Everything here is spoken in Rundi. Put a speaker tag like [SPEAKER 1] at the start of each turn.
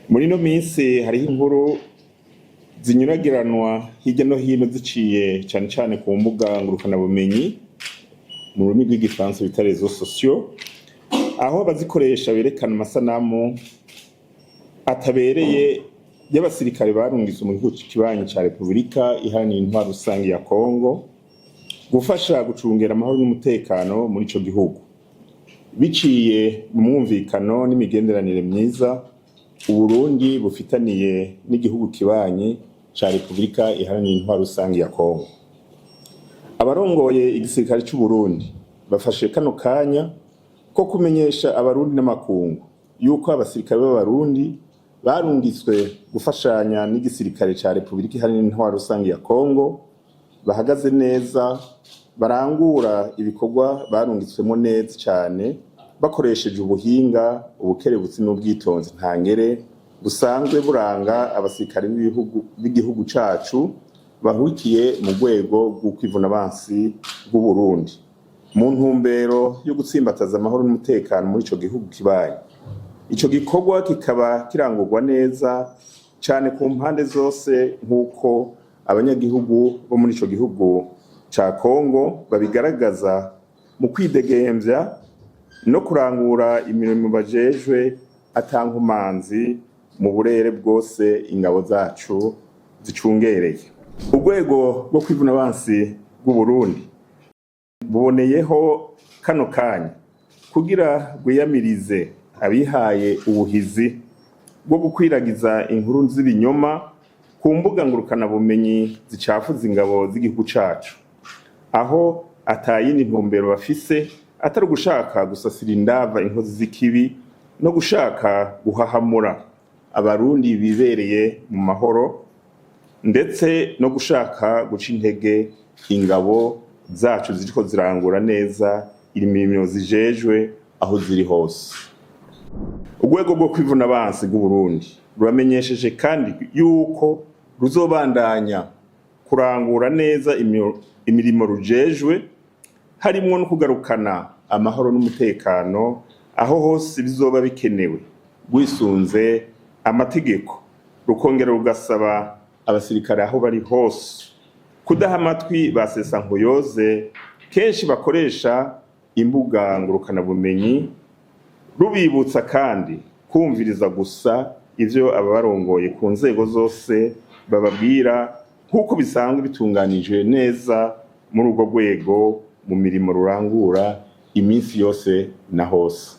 [SPEAKER 1] Muri no minsi hariho inkuru zinyuragiranwa hirya no hino ziciye cane cane ku mbuga ngurukana bumenyi mu rurimi rw'igifaransa bita réseaux sociaux, aho abazikoresha berekana amasanamu atabereye y'abasirikare barungitswe mu gihugu kibanyi ca Republika Iharanira Intwaro Rusangi ya Kongo gufasha gucungera amahoro n'umutekano muri ico gihugu. Biciye mu mwumvikano n'imigenderanire myiza Uburundi bufitaniye n'igihugu kibanyi ca Republika Iharanira Intwaro Rusangi ya Kongo. Abarongoye igisirikare c'u Burundi bafashe kano kanya ko kumenyesha abarundi n'amakungu yuko abasirikare b'abarundi barungitswe gufashanya n'igisirikare ca Republika Iharanira Intwaro Rusangi ya Kongo bahagaze neza, barangura ibikorwa barungitswemo neza cane bakoresheje ubuhinga, ubukerebutsi n'ubwitonzi ntangere busanzwe buranga abasirikare b'igihugu cacu bahurikiye mu rwego rw'ukwivuna abansi bw'u Burundi mu ntumbero yo gutsimbataza amahoro n'umutekano muri ico gihugu kibaye. Ico gikorwa kikaba kirangurwa neza cane ku mpande zose nk'uko abanyagihugu bo muri ico gihugu ca Kongo babigaragaza mu kwidegemvya no kurangura imirimo bajejwe atankumanzi mu burere bwose ingabo zacu zicungereye. Urwego rwo kwivuna abansi bw'u Burundi buboneyeho kano kanya kugira rwiyamirize abihaye ubuhizi bwo gukwiragiza inkuru z'ibinyoma ku mbuga ngurukana bumenyi zicafuza ingabo z'igihugu cacu, aho atayindi ntumbero bafise atari gushaka gusasira indava inkozi z'ikibi no gushaka guhahamura abarundi bibereye mu mahoro, ndetse no gushaka guca intege ingabo zacu ziriko zirangura neza imirimo zijejwe aho ziri hose. Urwego rwo kwivuna abansi bw'u Burundi ruramenyesheje kandi yuko ruzobandanya kurangura neza imirimo rujejwe, harimwo no kugarukana amahoro n'umutekano aho hose bizoba bikenewe rwisunze amategeko, rukongera rugasaba abasirikare aho bari hose kudaha amatwi ba sesankuyoze kenshi bakoresha imbuga ngurukana bumenyi, rubibutsa kandi kumviriza gusa ivyo ababarongoye ku nzego zose bababwira nk'uko bisanzwe bitunganijwe neza muri urwo rwego mu mirimo rurangura iminsi yose na hose.